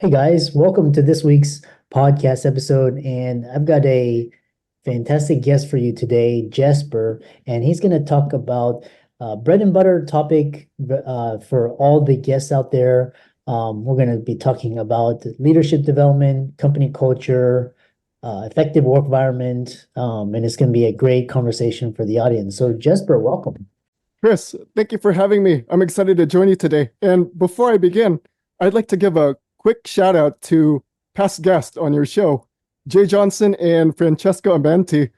Hey guys, welcome to this week's podcast episode. And I've got a fantastic guest for you today, Jesper, and he's going to talk about bread and butter topic for all the guests out there. We're going to be talking about leadership development, company culture, effective work environment, and it's going to be a great conversation for the audience. So, Jesper, welcome. Chris, thank you for having me. I'm excited to join you today. And before I begin, I'd like to give a quick shout out to past guests on your show, Jay Johnson and Francesco Amanti.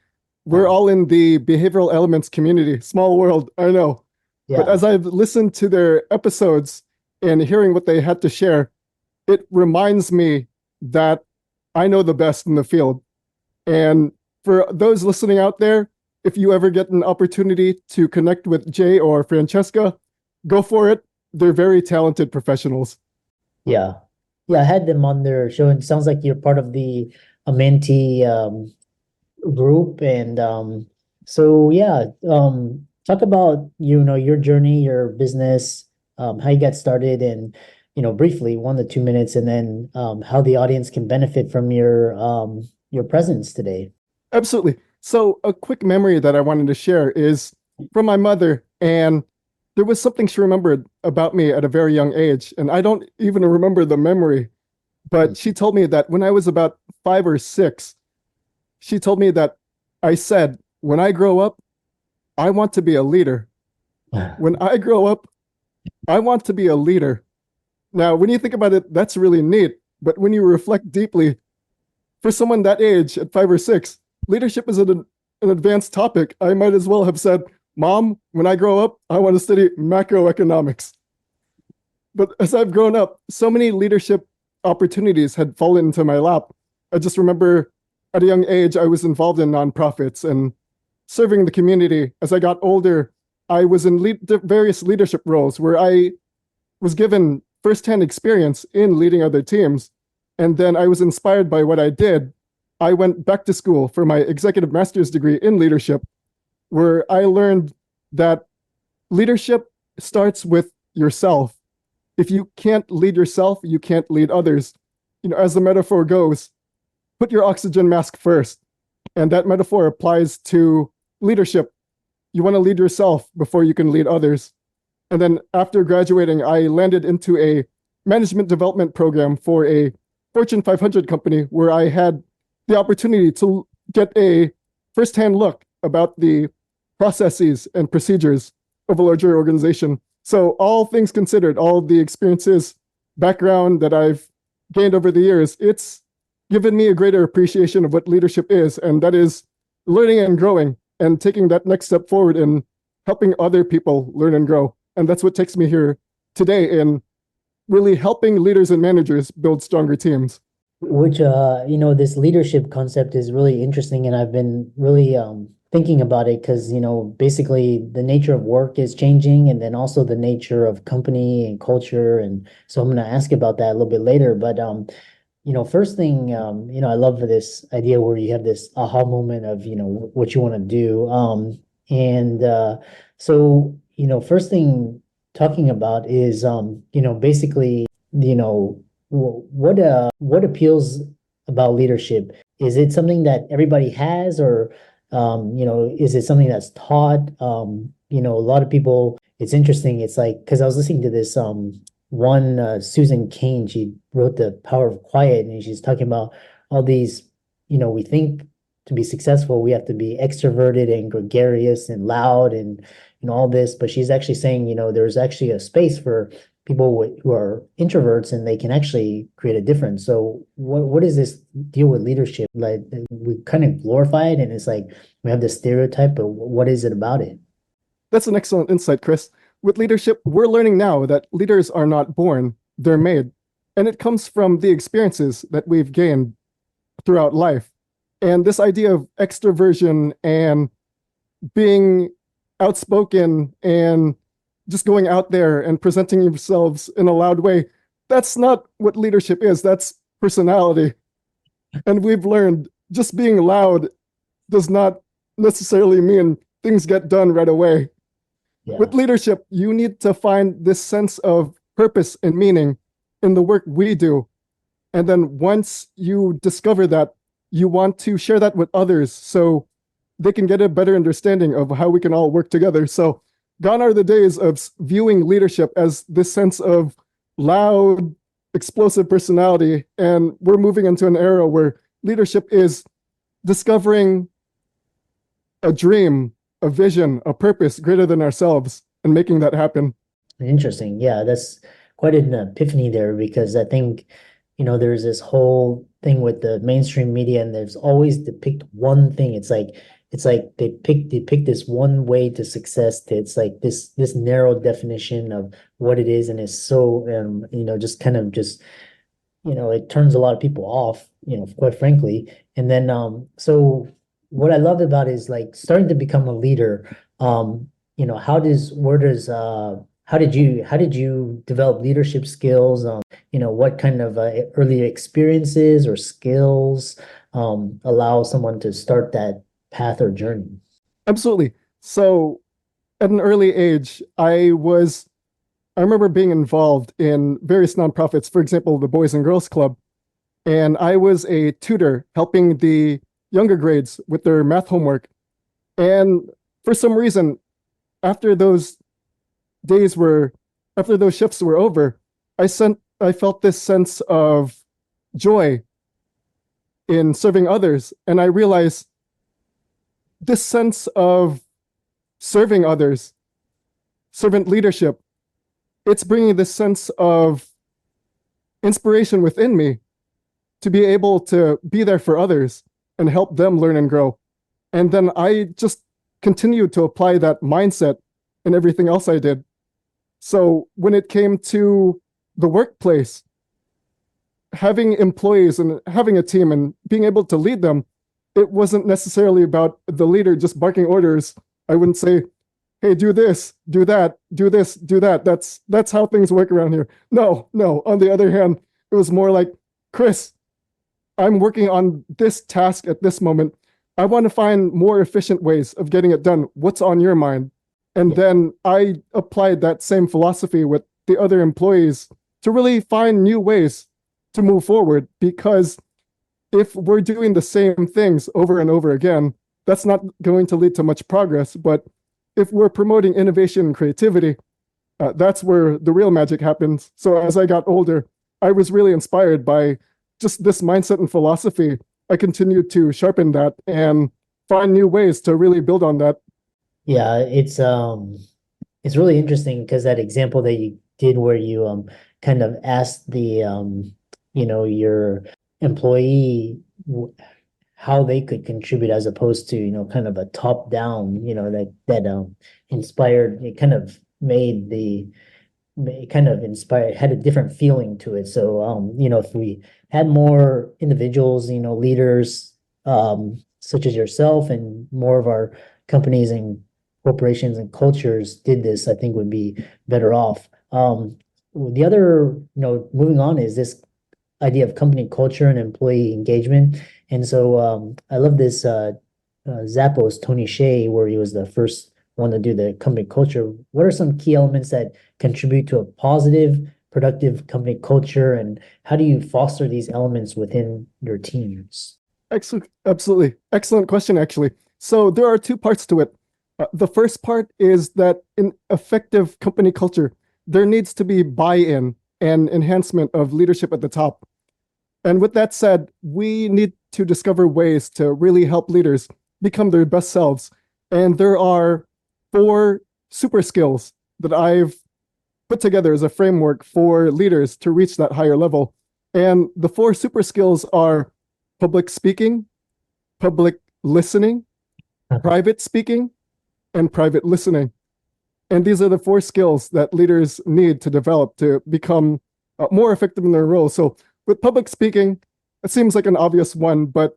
We're Uh, all in the behavioral elements community. Small world, I know. But yeah. as I've listened to their episodes and hearing what they had to share, it reminds me that I know the best in the field. And for those listening out there, if you ever get an opportunity to connect with Jay or Francesca, go for it. They're very talented professionals. Yeah. Yeah, I had them on their show, and it sounds like you're part of the Amenti group. And so yeah, talk about, your journey, your business, how you got started, and briefly, 1 to 2 minutes, and then how the audience can benefit from your presence today. Absolutely. So, a quick memory that I wanted to share is from my mother, and there was something she remembered about me at a very young age. And I don't even remember the memory, but she told me that when I was about 5 or 6, she told me that I said, when I grow up, I want to be a leader. When I grow up, I want to be a leader. Now, when you think about it, that's really neat. But when you reflect deeply, for someone that age at 5 or 6, leadership is an advanced topic. I might as well have said, Mom, when I grow up, I want to study macroeconomics. But as I've grown up, so many leadership opportunities had fallen into my lap. I just remember at a young age, I was involved in nonprofits and serving the community. As I got older, I was in various leadership roles where I was given firsthand experience in leading other teams. And then I was inspired by what I did. I went back to school for my executive master's degree in leadership, where I learned that leadership starts with yourself. If you can't lead yourself, you can't lead others. As the metaphor goes, put your oxygen mask first. And that metaphor applies to leadership. You want to lead yourself before you can lead others. And then after graduating, I landed into a management development program for a Fortune 500 company where I had the opportunity to get a firsthand look about the processes and procedures of a larger organization. So, all things considered, all the experiences, background that I've gained over the years, it's given me a greater appreciation of what leadership is, and that is learning and growing and taking that next step forward and helping other people learn and grow. And that's what takes me here today in really helping leaders and managers build stronger teams. Which this leadership concept is really interesting, and I've been really thinking about it because, basically the nature of work is changing, and then also the nature of company and culture. And so I'm going to ask about that a little bit later. But first thing, I love this idea where you have this aha moment of, what you want to do. And so, first thing talking about is, basically, what appeals about leadership? Is it something that everybody has, or is it something that's taught? A lot of people, it's interesting. It's like, because I was listening to this one Susan Cain, she wrote The Power of Quiet, and she's talking about all these, we think to be successful, we have to be extroverted and gregarious and loud and all this, but she's actually saying, there's actually a space for people who are introverts, and they can actually create a difference. So what is this deal with leadership? Like, we kind of glorify it, and it's like we have this stereotype, but what is it about it? That's an excellent insight, Chris. With leadership, we're learning now that leaders are not born, they're made. And it comes from the experiences that we've gained throughout life. And this idea of extroversion and being outspoken and just going out there and presenting yourselves in a loud way, that's not what leadership is. That's personality. And we've learned just being loud does not necessarily mean things get done right away. Yeah. With leadership, you need to find this sense of purpose and meaning in the work we do. And then once you discover that, you want to share that with others so they can get a better understanding of how we can all work together. So gone are the days of viewing leadership as this sense of loud, explosive personality. And we're moving into an era where leadership is discovering a dream, a vision, a purpose greater than ourselves and making that happen. Interesting. Yeah, that's quite an epiphany there because I think, there's this whole thing with the mainstream media and there's always depict one thing. It's like they pick this one way to success. It's like this narrow definition of what it is, and it's so just kind of just it turns a lot of people off, quite frankly. And then so what I loved about it is like starting to become a leader. How did you develop leadership skills? What kind of early experiences or skills allow someone to start that path or journey? Absolutely. So at an early age, I remember being involved in various nonprofits, for example, the Boys and Girls Club, and I was a tutor helping the younger grades with their math homework. And for some reason, after those days were, after those shifts were over, I felt this sense of joy in serving others. And I realized this sense of serving others, servant leadership, it's bringing this sense of inspiration within me to be able to be there for others and help them learn and grow. And then I just continued to apply that mindset in everything else I did. So when it came to the workplace, having employees and having a team and being able to lead them, it wasn't necessarily about the leader just barking orders. I wouldn't say, hey, do this, do that, do this, do that. That's how things work around here. No, no. On the other hand, it was more like, Chris, I'm working on this task at this moment. I want to find more efficient ways of getting it done. What's on your mind? And then I applied that same philosophy with the other employees to really find new ways to move forward. Because if we're doing the same things over and over again, that's not going to lead to much progress. But if we're promoting innovation and creativity, that's where the real magic happens. So as I got older, I was really inspired by just this mindset and philosophy. I continued to sharpen that and find new ways to really build on that. Yeah, it's really interesting because that example that you did where you kind of asked your employee how they could contribute as opposed to, kind of a top down, that inspired, it kind of made it kind of inspired, had a different feeling to it. So, if we had more individuals, leaders, such as yourself and more of our companies and corporations and cultures did this, I think would be better off. The other, moving on is this idea of company culture and employee engagement. And so I love this Zappos Tony Hsieh, where he was the first one to do the company culture. What are some key elements that contribute to a positive, productive company culture, and how do you foster these elements within your teams? Excellent, absolutely. Excellent question, actually. So there are two parts to it. The first part is that in effective company culture, there needs to be buy-in and enhancement of leadership at the top. And with that said, we need to discover ways to really help leaders become their best selves. And there are 4 super skills that I've put together as a framework for leaders to reach that higher level. And the 4 super skills are public speaking, public listening, private speaking, and private listening. And these are the 4 skills that leaders need to develop to become more effective in their role. So with public speaking, it seems like an obvious one, but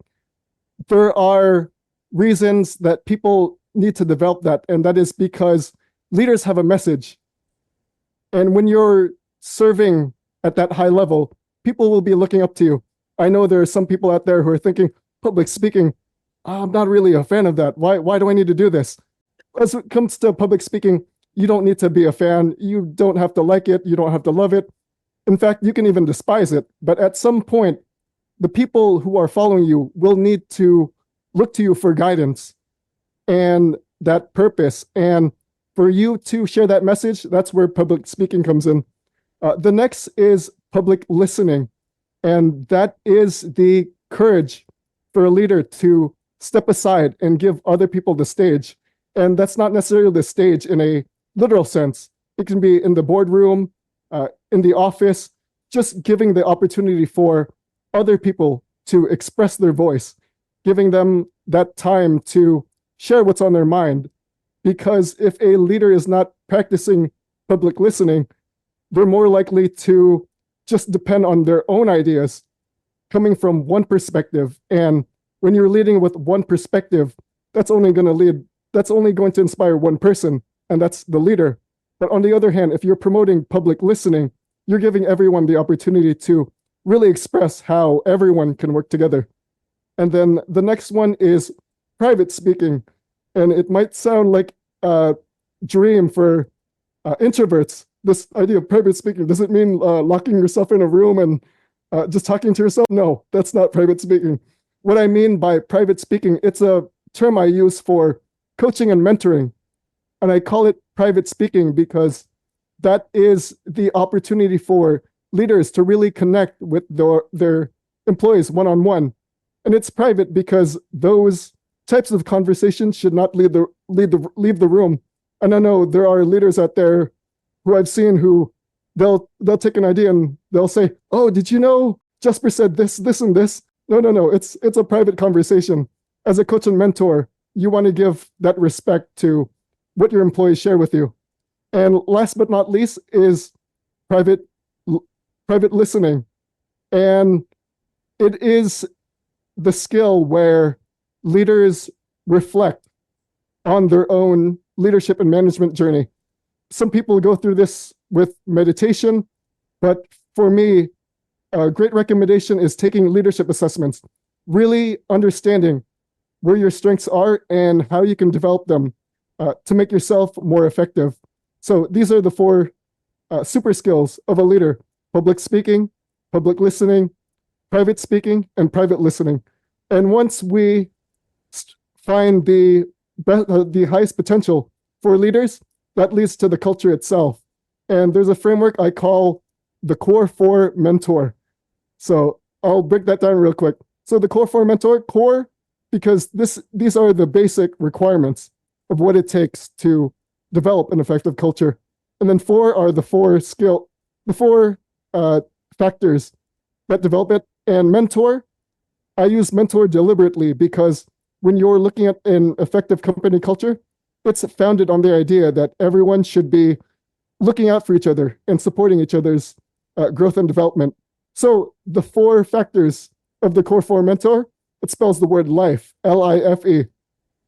there are reasons that people need to develop that. And that is because leaders have a message. And when you're serving at that high level, people will be looking up to you. I know there are some people out there who are thinking, public speaking, I'm not really a fan of that. Why do I need to do this? As it comes to public speaking, you don't need to be a fan. You don't have to like it. You don't have to love it. In fact, you can even despise it. But at some point, the people who are following you will need to look to you for guidance and that purpose. And for you to share that message, that's where public speaking comes in. The next is public listening. And that is the courage for a leader to step aside and give other people the stage. And that's not necessarily the stage in a literal sense. It can be in the boardroom, in the office, just giving the opportunity for other people to express their voice, giving them that time to share what's on their mind. Because if a leader is not practicing public listening, they're more likely to just depend on their own ideas coming from one perspective. And when you're leading with one perspective, that's only going to inspire one person, and that's the leader. But on the other hand, if you're promoting public listening, you're giving everyone the opportunity to really express how everyone can work together. And then the next one is private speaking. And it might sound like a dream for introverts. This idea of private speaking, does it mean locking yourself in a room and just talking to yourself? No, that's not private speaking. What I mean by private speaking, it's a term I use for coaching and mentoring. And I call it private speaking because that is the opportunity for leaders to really connect with their employees one-on-one. And it's private because those types of conversations should not leave the room. And I know there are leaders out there who I've seen who they'll take an idea and they'll say, "Oh, did you know Jessper said this, and this?" No. It's a private conversation. As a coach and mentor, you want to give that respect to what your employees share with you. And last but not least is private listening. And it is the skill where leaders reflect on their own leadership and management journey. Some people go through this with meditation, but for me, a great recommendation is taking leadership assessments, really understanding where your strengths are and how you can develop them to make yourself more effective. So these are the four super skills of a leader: public speaking, public listening, private speaking, and private listening. And once we find the highest potential for leaders, that leads to the culture itself. And there's a framework I call the Core 4 Mentor. So I'll break that down real quick. So the Core 4 Mentor, core, because these are the basic requirements of what it takes to develop an effective culture. And then 4 are the four factors that develop it. And mentor, I use mentor deliberately because when you're looking at an effective company culture, it's founded on the idea that everyone should be looking out for each other and supporting each other's growth and development. So the 4 factors of the Core 4 Mentor, it spells the word life, L-I-F-E.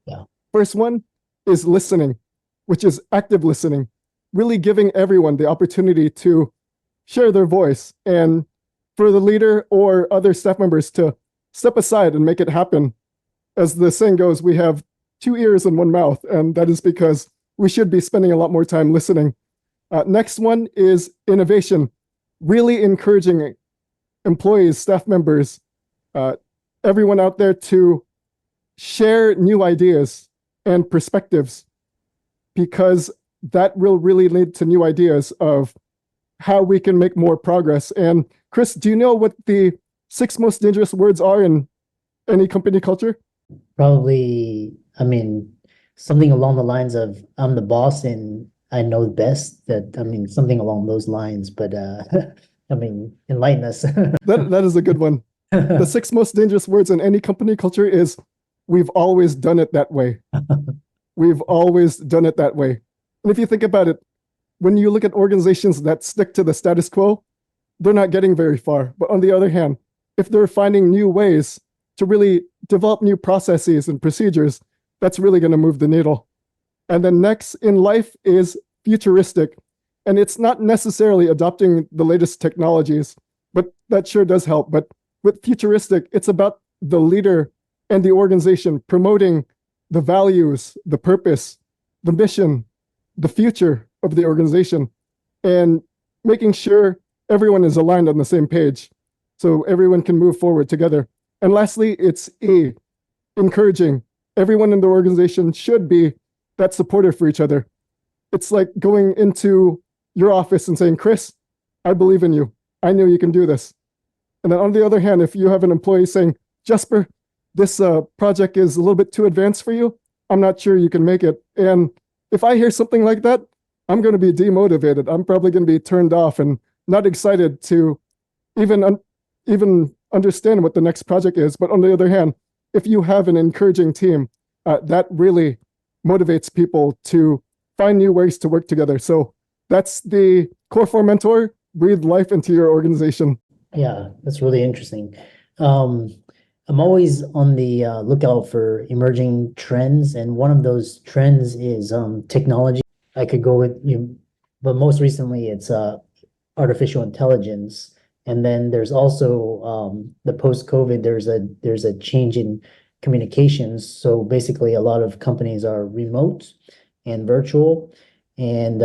Yeah. First one is listening, which is active listening, really giving everyone the opportunity to share their voice, and for the leader or other staff members to step aside and make it happen. As the saying goes, we have 2 ears and 1 mouth, and that is because we should be spending a lot more time listening. Next one is innovation, really encouraging employees, staff members, everyone out there to share new ideas and perspectives, because that will really lead to new ideas of how we can make more progress. And Chris, do you know what the 6 most dangerous words are in any company culture? Probably, I mean, something along the lines of "I'm the boss and I know best." Something along those lines. But I mean, enlighten us. That is a good one. The 6 most dangerous words in any company culture is "we've always done it that way." We've always done it that way. And if you think about it, when you look at organizations that stick to the status quo, they're not getting very far. But on the other hand, if they're finding new ways to really develop new processes and procedures, that's really going to move the needle. And then next in life is futuristic. And it's not necessarily adopting the latest technologies, but that sure does help. But with futuristic, it's about the leader and the organization promoting the values, the purpose, the mission, the future of the organization, and making sure everyone is aligned on the same page, so everyone can move forward together. And lastly, it's encouraging. Everyone in the organization should be that supporter for each other. It's like going into your office and saying, Chris, I believe in you. I know you can do this. And then on the other hand, if you have an employee saying, Jesper, this project is a little bit too advanced for you, I'm not sure you can make it. And if I hear something like that, I'm going to be demotivated. I'm probably going to be turned off and not excited to even understand what the next project is. But on the other hand, if you have an encouraging team, that really motivates people to find new ways to work together. So that's the core for mentor. Breathe life into your organization. Yeah, that's really interesting. Um, I'm always on the lookout for emerging trends, and one of those trends is technology. I could go with you, but most recently it's artificial intelligence, and then there's also the post-COVID. There's a change in communications. So basically, a lot of companies are remote and virtual, and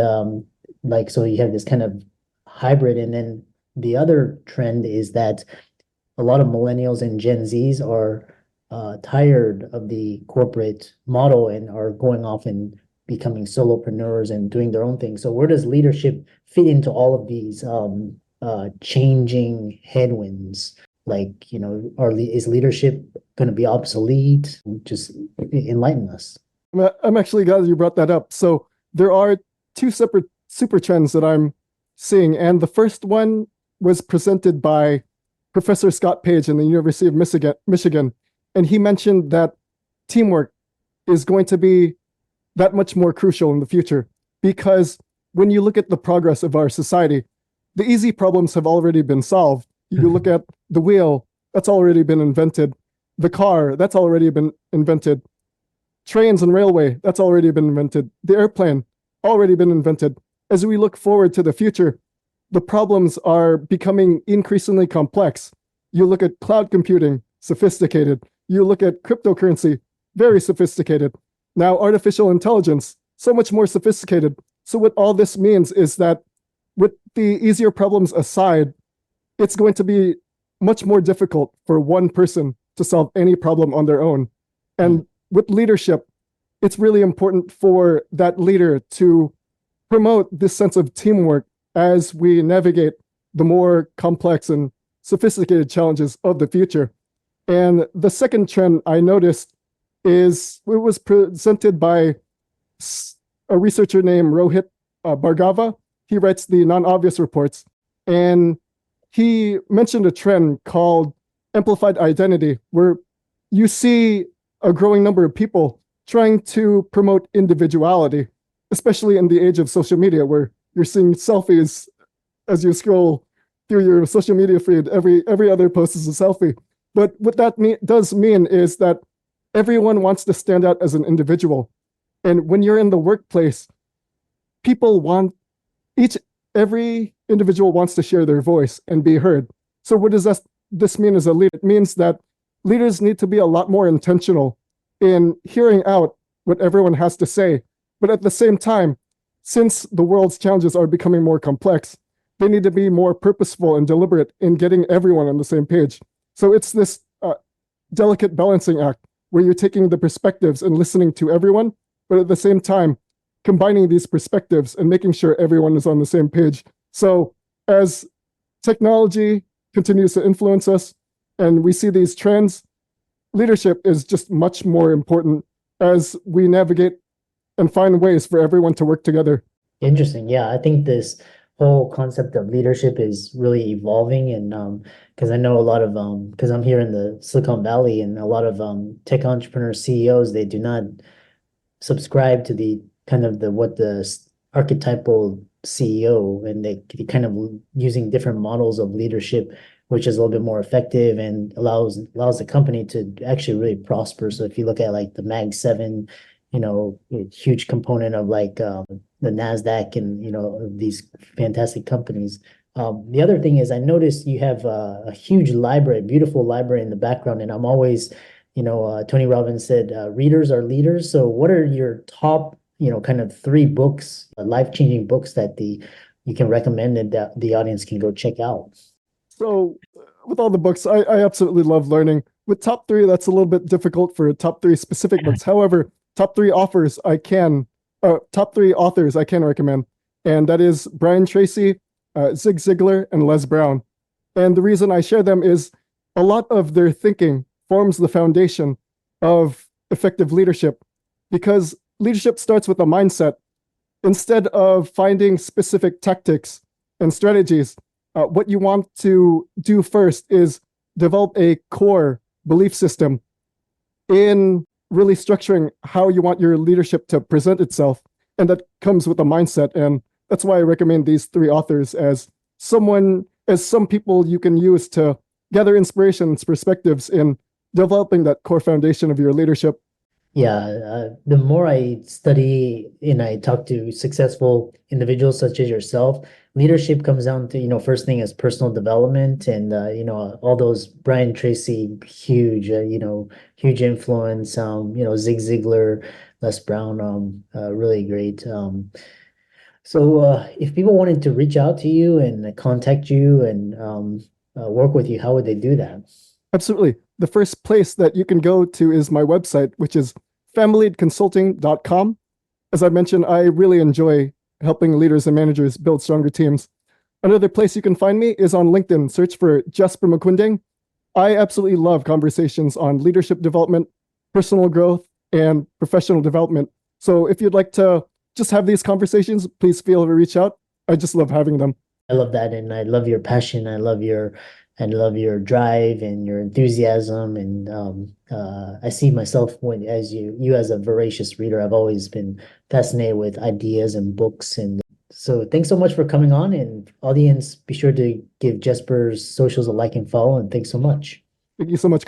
like so you have this kind of hybrid, and then the other trend is that a lot of millennials and Gen Zs are tired of the corporate model and are going off and becoming solopreneurs and doing their own thing. So where does leadership fit into all of these changing headwinds? Like, is leadership going to be obsolete? Just enlighten us. I'm actually glad you brought that up. So there are two separate super trends that I'm seeing. And the first one was presented by Professor Scott Page in the University of Michigan. And he mentioned that teamwork is going to be that much more crucial in the future because when you look at the progress of our society, the easy problems have already been solved. You look at the wheel, that's already been invented. The car, that's already been invented. Trains and railway, that's already been invented. The airplane, already been invented. As we look forward to the future, the problems are becoming increasingly complex. You look at cloud computing, sophisticated. You look at cryptocurrency, very sophisticated. Now, artificial intelligence, so much more sophisticated. So what all this means is that with the easier problems aside, it's going to be much more difficult for one person to solve any problem on their own. And with leadership, it's really important for that leader to promote this sense of teamwork as we navigate the more complex and sophisticated challenges of the future. And the second trend I noticed is it was presented by a researcher named Rohit Bhargava. He writes the non-obvious reports. And he mentioned a trend called amplified identity, where you see a growing number of people trying to promote individuality, especially in the age of social media, where you're seeing selfies as you scroll through your social media feed. Every other post is a selfie. But what that does mean is that everyone wants to stand out as an individual. And when you're in the workplace, people want every individual wants to share their voice and be heard. So what does this mean as a leader? It means that leaders need to be a lot more intentional in hearing out what everyone has to say. But at the same time, since the world's challenges are becoming more complex, they need to be more purposeful and deliberate in getting everyone on the same page. So it's this delicate balancing act where you're taking the perspectives and listening to everyone, but at the same time, combining these perspectives and making sure everyone is on the same page. So as technology continues to influence us and we see these trends, leadership is just much more important as we navigate and find ways for everyone to work together. Interesting. Yeah, I think this whole concept of leadership is really evolving, and because I know a lot of because I'm here in the Silicon Valley, and a lot of tech entrepreneurs, CEOs, they do not subscribe to the kind of the archetypal CEO, and they kind of using different models of leadership, which is a little bit more effective and allows the company to actually really prosper. So if you look at like the Mag 7, a huge component of like the NASDAQ and these fantastic companies. The other thing is I noticed you have a huge library, beautiful library in the background, and I'm always, Tony Robbins said, readers are leaders. So what are your top, kind of three books, life-changing books that the you can recommend and that the audience can go check out? So, with all the books, I absolutely love learning. With top three, that's a little bit difficult for top three specific books. However, top three authors I can recommend, and that is Brian Tracy, Zig Ziglar, and Les Brown. And the reason I share them is a lot of their thinking forms the foundation of effective leadership, because leadership starts with a mindset. Instead of finding specific tactics and strategies, what you want to do first is develop a core belief system in really structuring how you want your leadership to present itself. And that comes with a mindset. And that's why I recommend these three authors as some people you can use to gather inspirations, perspectives in developing that core foundation of your leadership. Yeah, the more I study and I talk to successful individuals such as yourself, leadership comes down to, first thing is personal development and, all those Brian Tracy, huge, huge influence, Zig Ziglar, Les Brown, really great. So if people wanted to reach out to you and contact you and work with you, how would they do that? Absolutely. The first place that you can go to is my website, which is familyconsulting.com. As I mentioned, I really enjoy helping leaders and managers build stronger teams. Another place you can find me is on LinkedIn. Search for Jessper Maquindang. I absolutely love conversations on leadership development, personal growth, and professional development. So if you'd like to just have these conversations, please feel to reach out. I just love having them. I love that, and I love your passion. I love your drive and your enthusiasm. And I see myself as you as a voracious reader. I've always been fascinated with ideas and books. And so, thanks so much for coming on. And audience, be sure to give Jesper's socials a like and follow. And thanks so much. Thank you so much.